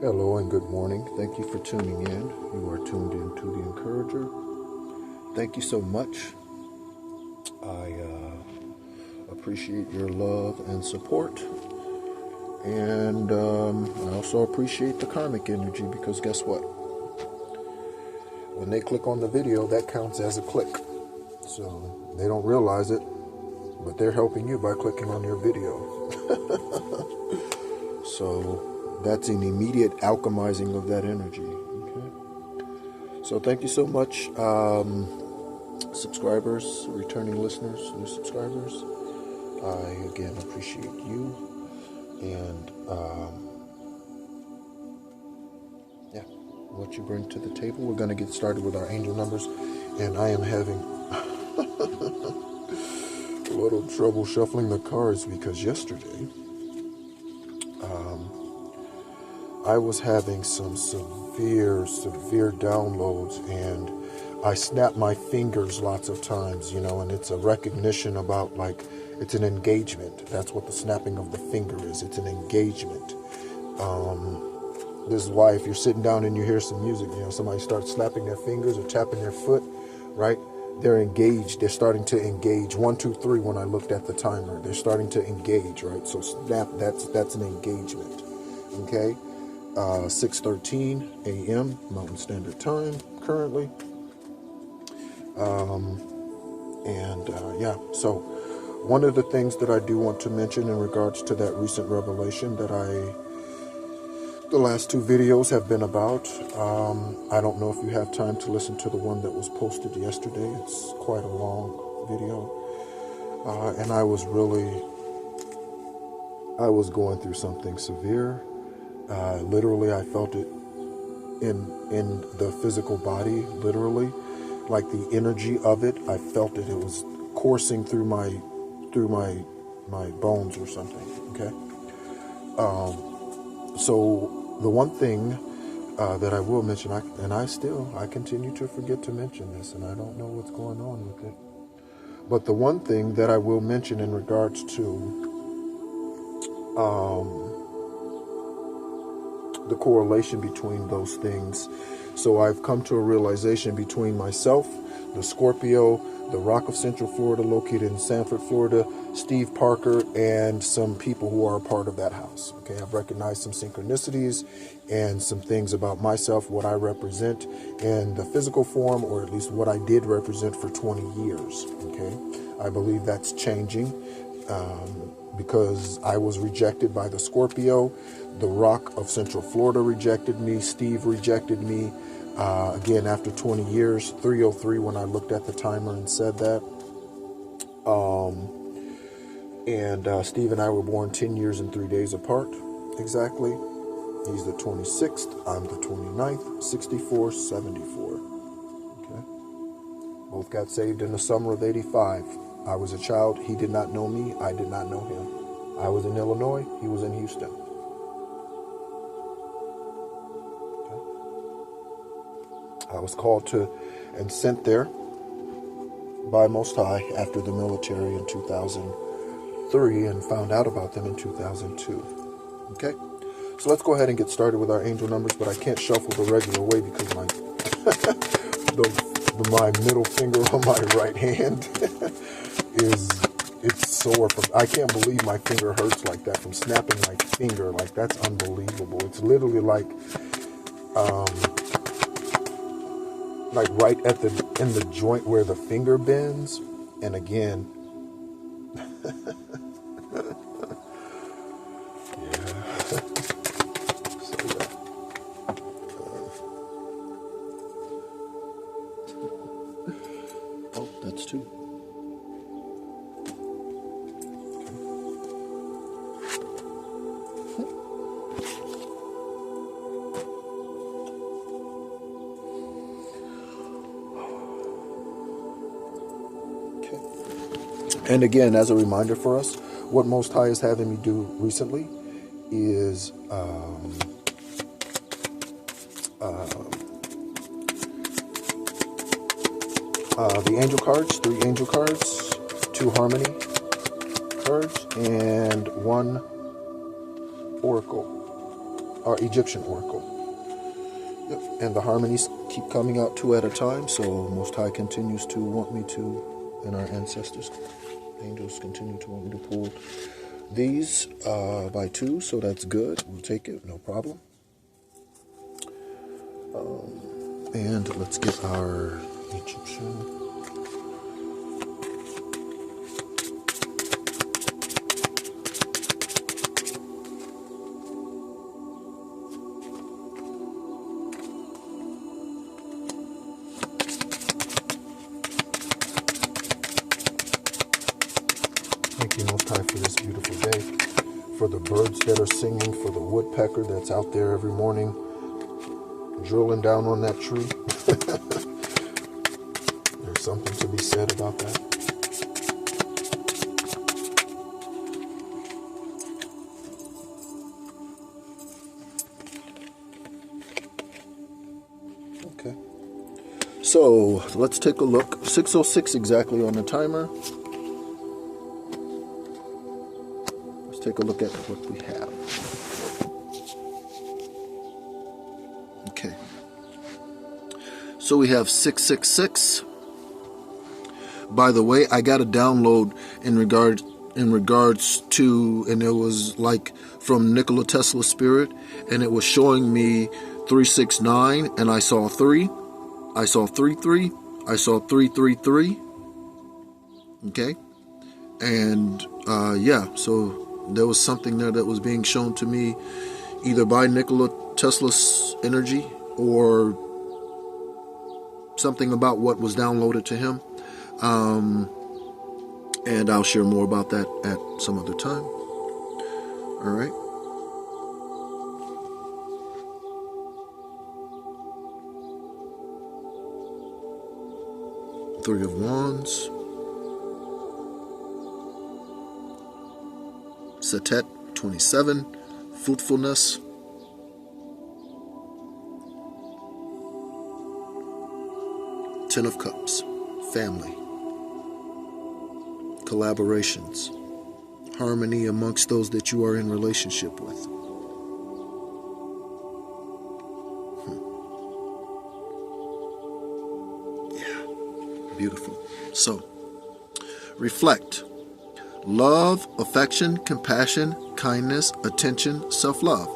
Hello and good morning. Thank you for tuning in. You are tuned in to The Encourager. Thank you so much. I appreciate your love and support. And I also appreciate the karmic energy because guess what? When they click on the video, that counts as a click. So they don't realize it, but they're helping you by clicking on your video. So that's an immediate alchemizing of that energy. Okay. So thank you so much, subscribers, returning listeners, new subscribers. I again appreciate you. And what you bring to the table. We're going to get started with our angel numbers, and I am having a little trouble shuffling the cards because yesterday I was having some severe downloads, and I snapped my fingers lots of times, and it's a recognition about, like, it's an engagement. That's what the snapping of the finger is. It's an engagement. This is why if you're sitting down and you hear some music, somebody starts snapping their fingers or tapping their foot, right? They're engaged. They're starting to engage. 1, 2, 3. When I looked at the timer, they're starting to engage, right? So snap. That's an engagement. Okay. 6:13 a.m. Mountain Standard Time currently. So one of the things that I do want to mention in regards to that recent revelation that the last 2 videos have been about. I don't know if you have time to listen to the one that was posted yesterday. It's quite a long video. And I was going through something severe. Literally, I felt it in the physical body, literally. Like the energy of it, I felt it. It was coursing through my bones or something, okay? So the one thing that I will mention, I continue to forget to mention this, and I don't know what's going on with it. But the one thing that I will mention in regards to the correlation between those things. So I've come to a realization between myself, the Scorpio, the Rock of Central Florida located in Sanford, Florida, Steve Parker, and some people who are a part of that house. Okay, I've recognized some synchronicities and some things about myself, what I represent in the physical form, or at least what I did represent for 20 years. Okay, I believe that's changing because I was rejected by the Scorpio. The Rock of Central Florida rejected me. Steve rejected me. Again, after 20 years, 3:03 when I looked at the timer and said that. Steve and I were born 10 years and 3 days apart, exactly. He's the 26th, I'm the 29th, 64, 74. Okay. Both got saved in the summer of 85. I was a child, he did not know me, I did not know him. I was in Illinois, he was in Houston. I was called to and sent there by Most High after the military in 2003 and found out about them in 2002. Okay, so let's go ahead and get started with our angel numbers, but I can't shuffle the regular way because my middle finger on my right hand it's sore. I can't believe my finger hurts like that from snapping my finger. Like, that's unbelievable. It's literally like right in the joint where the finger bends. And again, that's 2. And again, as a reminder for us, what Most High is having me do recently is the angel cards, 3 angel cards, 2 harmony cards, and 1 oracle. our Egyptian oracle. Yep. And the harmonies keep coming out 2 at a time, so Most High continues to want me to, and our ancestors, angels continue to want me to pull these by 2, so that's good. We'll take it, no problem. And let's get our Egyptian. Thank you, Most High, for this beautiful day, for the birds that are singing, for the woodpecker that's out there every morning drilling down on that tree. There's something to be said about that. Okay. So let's take a look. 6:06 exactly on the timer. Let's take a look at what we have. Okay. So we have 666. By the way, I got a download in regards to, and it was like from Nikola Tesla's spirit, and it was showing me 369, and I saw 3. I saw 33. I saw 333. Okay. And yeah, so there was something there that was being shown to me either by Nikola Tesla's energy or something about what was downloaded to him. And I'll share more about that at some other time. All right. Three of Wands. Satet 27, fruitfulness. Ten of Cups, family. Collaborations. Harmony amongst those that you are in relationship with. Yeah, beautiful. So, reflect. Love, affection, compassion, kindness, attention, self-love.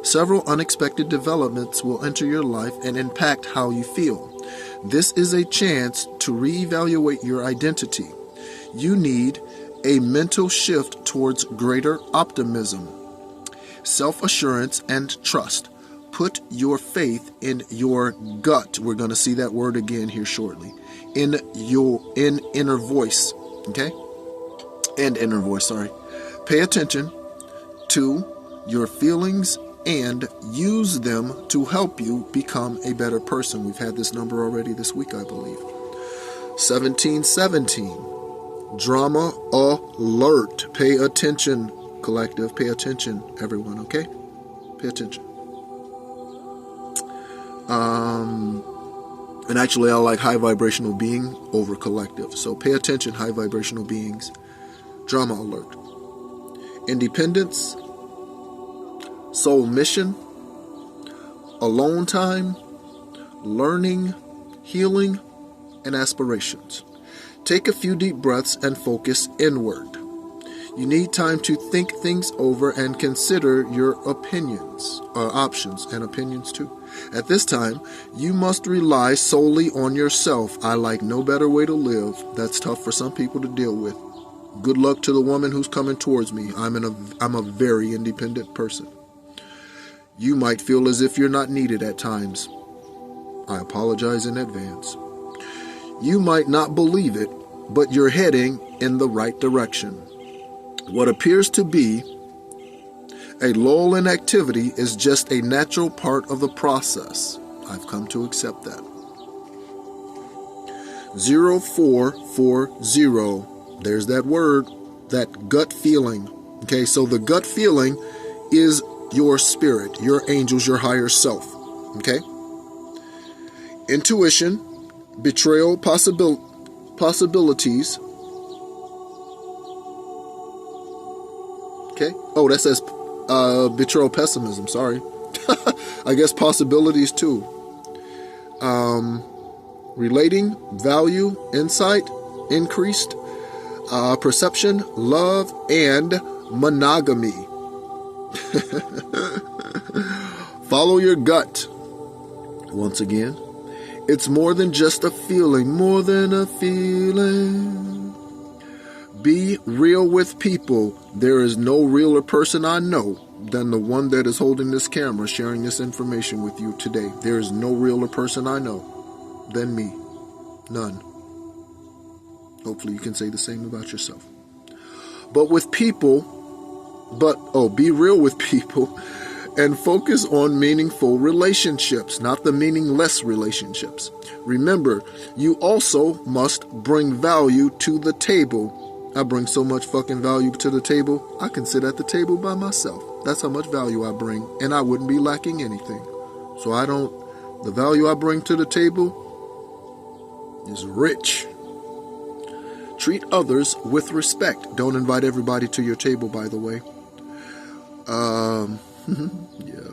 Several unexpected developments will enter your life and impact how you feel. This is a chance to reevaluate your identity. You need a mental shift towards greater optimism, self-assurance, and trust. Put your faith in your gut. We're going to see that word again here shortly. In inner voice. Okay? And inner voice, sorry. Pay attention to your feelings and use them to help you become a better person. We've had this number already this week, I believe. 1717. Drama alert. Pay attention, collective. Pay attention, everyone, okay? Pay attention. And actually, I like high vibrational being over collective. So pay attention, high vibrational beings. Drama alert. Independence, soul mission, alone time, learning, healing, and aspirations. Take a few deep breaths and focus inward. You need time to think things over and consider your opinions, options and opinions too. At this time, you must rely solely on yourself. I like no better way to live. That's tough for some people to deal with. Good luck to the woman who's coming towards me. I'm a very independent person. You might feel as if you're not needed at times. I apologize in advance. You might not believe it, but you're heading in the right direction. What appears to be a lull in activity is just a natural part of the process. I've come to accept that. 0440. There's that word, that gut feeling. Okay, so the gut feeling is your spirit, your angels, your higher self. Okay? Intuition, betrayal, possibilities. Okay? Oh, that says betrayal, pessimism. Sorry. I guess possibilities too. Relating, value, insight, increased, perception, love, and monogamy. Follow your gut. Once again, it's more than just a feeling, more than a feeling. Be real with people. There is no realer person I know than the one that is holding this camera, sharing this information with you today. There is no realer person I know than me. None. Hopefully you can say the same about yourself. Be real with people and focus on meaningful relationships, not the meaningless relationships. Remember, you also must bring value to the table. I bring so much fucking value to the table, I can sit at the table by myself. That's how much value I bring, and I wouldn't be lacking anything. So the value I bring to the table is rich. Treat others with respect. Don't invite everybody to your table, by the way. Yeah.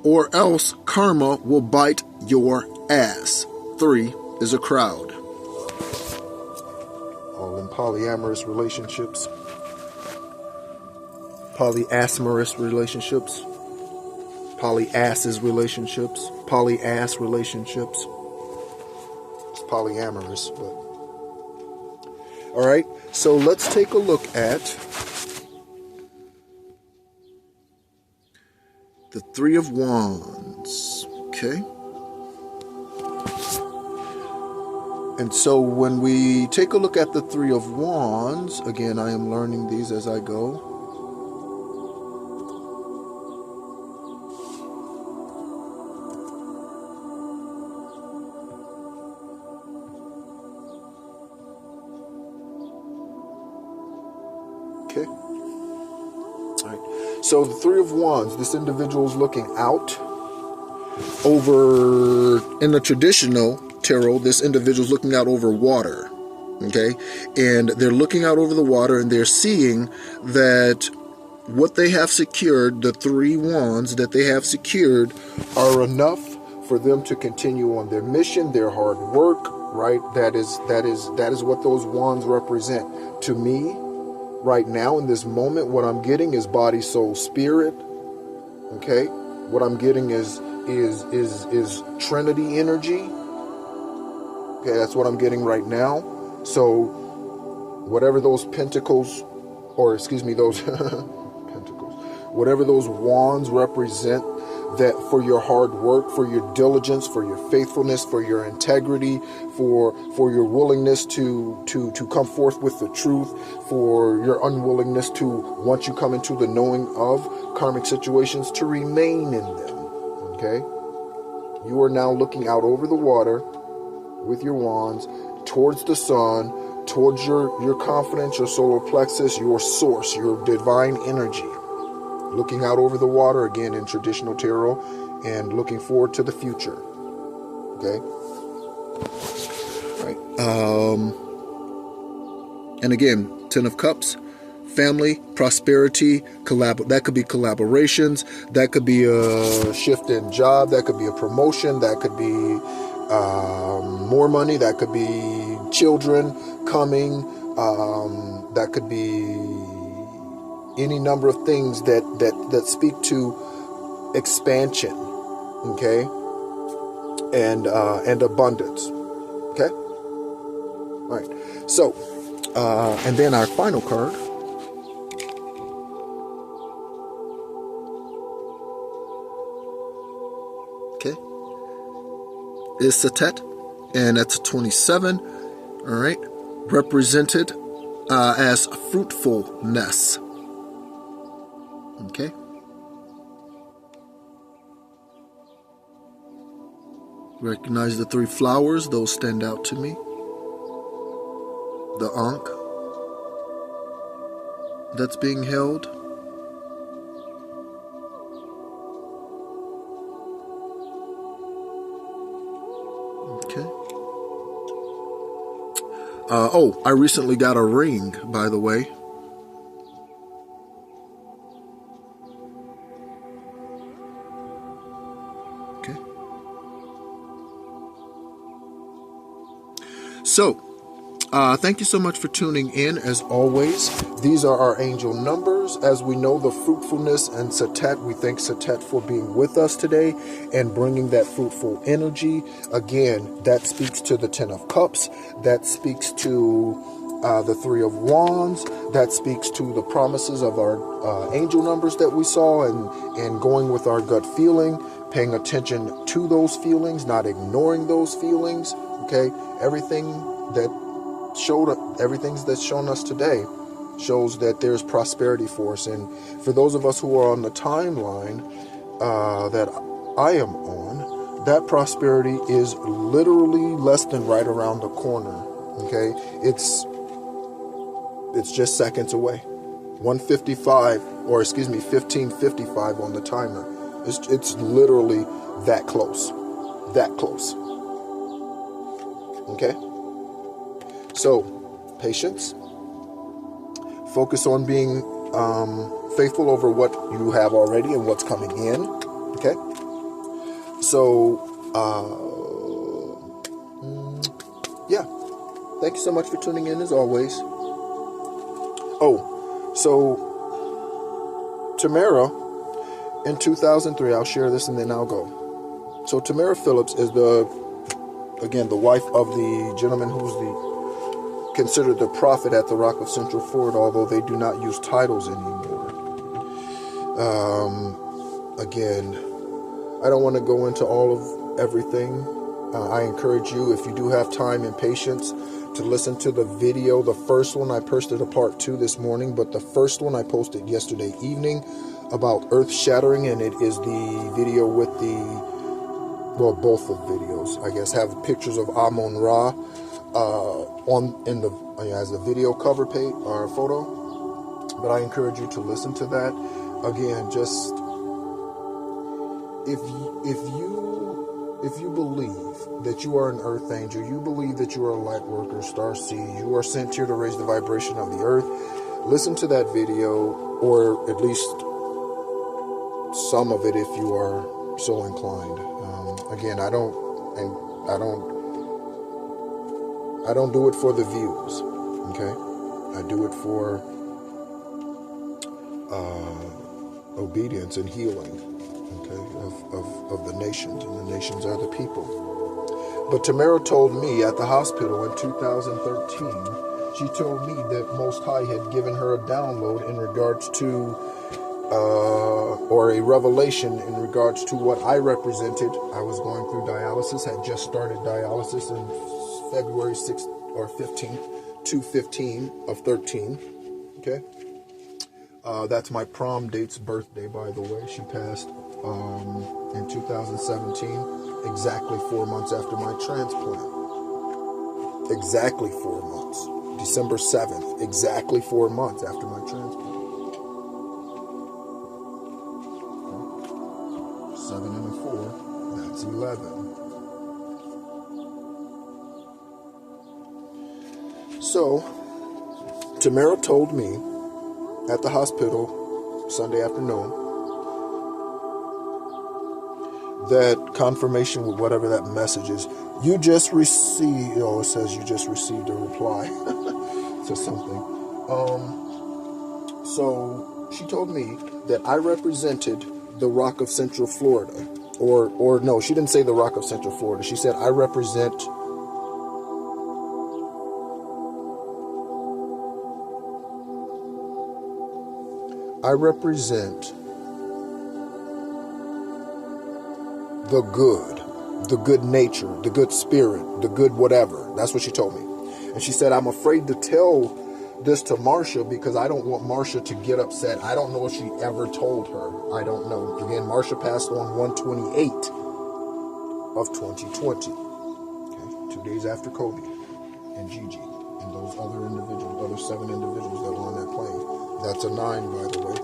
Or else karma will bite your ass. 3 is a crowd. All in polyamorous relationships. Polyamorous relationships. Polyasses relationships. Polyass relationships. It's polyamorous, but... Alright, so let's take a look at the 3 of Wands, okay? And so when we take a look at the 3 of Wands, again, I am learning these as I go. Okay. All right. So the 3 of Wands, this individual is looking out over, in the traditional tarot, this individual is looking out over water. Okay. And they're looking out over the water and they're seeing that what they have secured, the 3 wands that they have secured, are enough for them to continue on their mission, their hard work, right? That is what those wands represent. To me, right now in this moment, what I'm getting is body, soul, spirit. Okay? What I'm getting is Trinity energy. Okay, that's what I'm getting right now. So whatever those pentacles, or excuse me, those pentacles, whatever those wands represent, that for your hard work, for your diligence, for your faithfulness, for your integrity, for your willingness to come forth with the truth, for your unwillingness to, once you come into the knowing of karmic situations, to remain in them. Okay? You are now looking out over the water with your wands towards the sun, towards your confidence, your solar plexus, your source, your divine energy. Looking out over the water, again, in traditional tarot, and looking forward to the future. Okay? All right. And again, 10 of Cups, family, prosperity, that could be collaborations, that could be a shift in job, that could be a promotion, that could be more money, that could be children coming, that could be any number of things that speak to expansion, okay, and abundance, okay. All right. So, and then our final card, okay, is Satet, and that's a 27. All right, represented as fruitfulness. Okay. Recognize the 3 flowers. Those stand out to me. The Ankh that's being held. Okay. I recently got a ring, by the way. So, thank you so much for tuning in. As always, these are our angel numbers. As we know, the fruitfulness and Satet, we thank Satet for being with us today and bringing that fruitful energy. Again, that speaks to the Ten of Cups. That speaks to the Three of Wands. That speaks to the promises of our angel numbers that we saw, and going with our gut feeling, paying attention to those feelings, not ignoring those feelings. Okay, everything that's shown us today shows that there's prosperity for us. And for those of us who are on the timeline that I am on, that prosperity is literally less than right around the corner. Okay, it's just seconds away. 1555 on the timer. It's literally that close. Okay? So, patience. Focus on being faithful over what you have already and what's coming in. Okay? So, yeah. Thank you so much for tuning in as always. Oh, so Tamara in 2003, I'll share this and then I'll go. So Tamara Phillips is the wife of the gentleman who's considered the prophet at the Rock of Central Florida, although they do not use titles anymore. Again, I don't want to go into all of everything. I encourage you, if you do have time and patience, to listen to the video. The first one I posted a part 2 this morning, but the first one I posted yesterday evening about earth shattering, and it is the video with both of videos, I guess, have pictures of Amun-Ra as a video cover page or photo. But I encourage you to listen to that. Again, just if you believe that you are an earth angel, you believe that you are a light worker, star seed, you are sent here to raise the vibration of the earth, listen to that video, or at least some of it if you are so inclined. Again, I don't do it for the views. Okay, I do it for obedience and healing. Okay, of the nations, and the nations are the people. But Tamara told me at the hospital in 2013, she told me that Most High had given her a download in regards to, or a revelation in regards to what I represented. I was going through dialysis, had just started dialysis in February 6th or 15th, 2/15 of 13. Okay. That's my prom date's birthday, by the way. She passed in 2017, exactly 4 months after my transplant. Exactly 4 months. December 7th, exactly 4 months after my transplant. 7 and a 4, that's 11. So, Tamara told me at the hospital Sunday afternoon that confirmation with whatever that message is. You just received, it says you just received a reply to something. So she told me that I represented the Rock of Central Florida. Or no, she didn't say the Rock of Central Florida. She said I represent the good nature, the good spirit, the good whatever. That's what she told me. And she said, I'm afraid to tell this to Marcia because I don't want Marcia to get upset. I don't know if she ever told her. I don't know. Again, Marcia passed on 1/28 of 2020. Okay, 2 days after Kobe and Gigi and those other 7 individuals that were on that plane. That's a 9, by the way.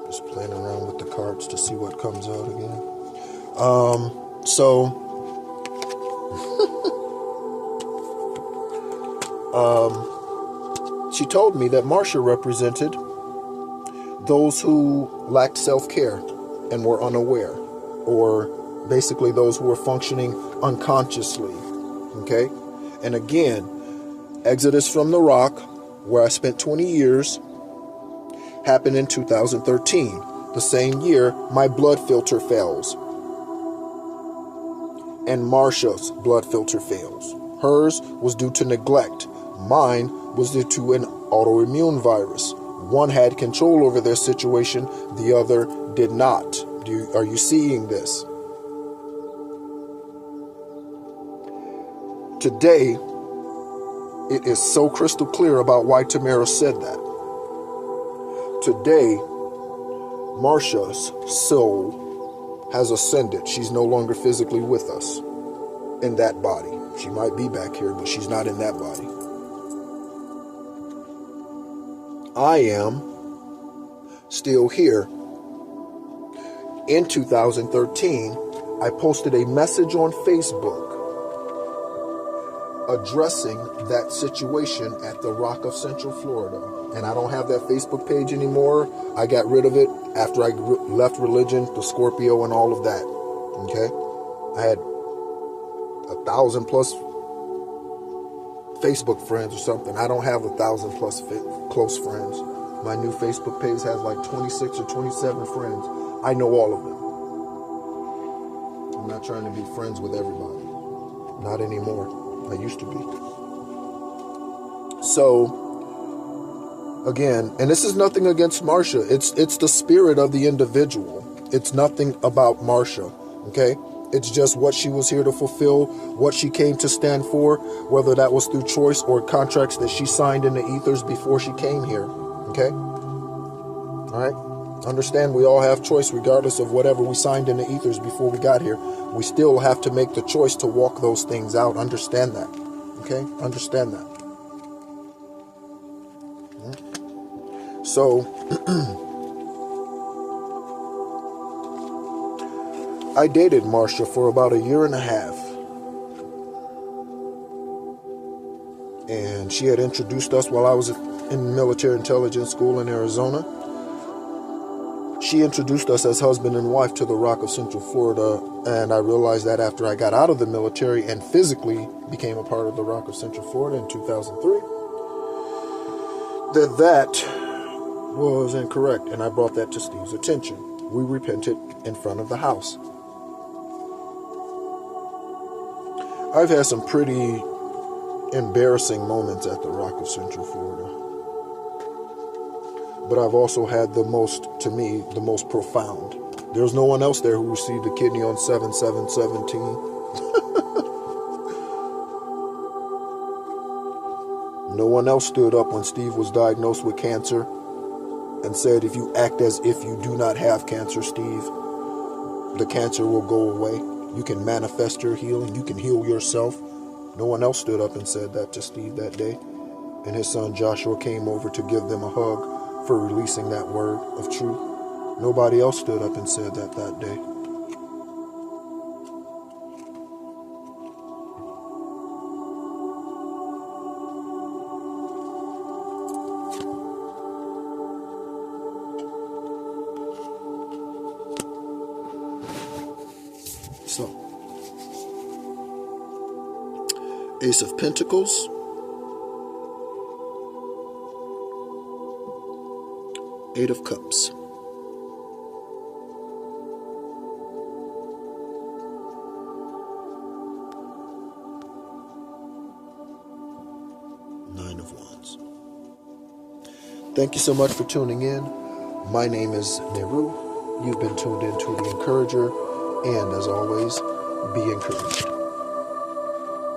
Just playing around with the cards to see what comes out again. She told me that Marcia represented those who lacked self-care and were unaware, or basically those who are functioning unconsciously. Okay? And again, Exodus from the Rock, where I spent 20 years, happened in 2013. The same year, my blood filter fails. And Marsha's blood filter fails. Hers was due to neglect. Mine was due to an autoimmune virus. One had control over their situation, the other did not. Are you seeing this? Today, it is so crystal clear about why Tamara said that. Today, Marsha's soul has ascended. She's no longer physically with us in that body. She might be back here, but she's not in that body. I am still here. In 2013, I posted a message on Facebook addressing that situation at the Rock of Central Florida. And I don't have that Facebook page anymore. I got rid of it after I left religion, the Scorpio, and all of that. Okay? I had 1,000 plus Facebook friends or something. I don't have 1,000 plus close friends. My new Facebook page has like 26 or 27 friends. I know all of them. I'm not trying to be friends with everybody. Not anymore. I used to be. So, again, and this is nothing against Marsha. It's the spirit of the individual. It's nothing about Marsha. Okay? It's just what she was here to fulfill, what she came to stand for, whether that was through choice or contracts that she signed in the ethers before she came here. Okay? All right? Understand, we all have choice regardless of whatever we signed in the ethers before we got here. We still have to make the choice to walk those things out. Understand that. Okay? Understand that. So, I dated Marsha for about 1.5 years. And she had introduced us while I was in military intelligence school in Arizona. She introduced us as husband and wife to the Rock of Central Florida, and I realized that after I got out of the military and physically became a part of the Rock of Central Florida in 2003, that was incorrect, and I brought that to Steve's attention. We repented in front of the house. I've had some pretty embarrassing moments at the Rock of Central Florida. But I've also had the most profound. There's no one else there who received a kidney on 7/7/17. No one else stood up when Steve was diagnosed with cancer and said, if you act as if you do not have cancer, Steve, the cancer will go away. You can manifest your healing. You can heal yourself. No one else stood up and said that to Steve that day. And his son Joshua came over to give them a hug for releasing that word of truth. Nobody else stood up and said that day. So, Ace of Pentacles, Eight of Cups, Nine of Wands. Thank you so much for tuning in. My name is Nehru. You've been tuned into The Encourager, and as always, be encouraged.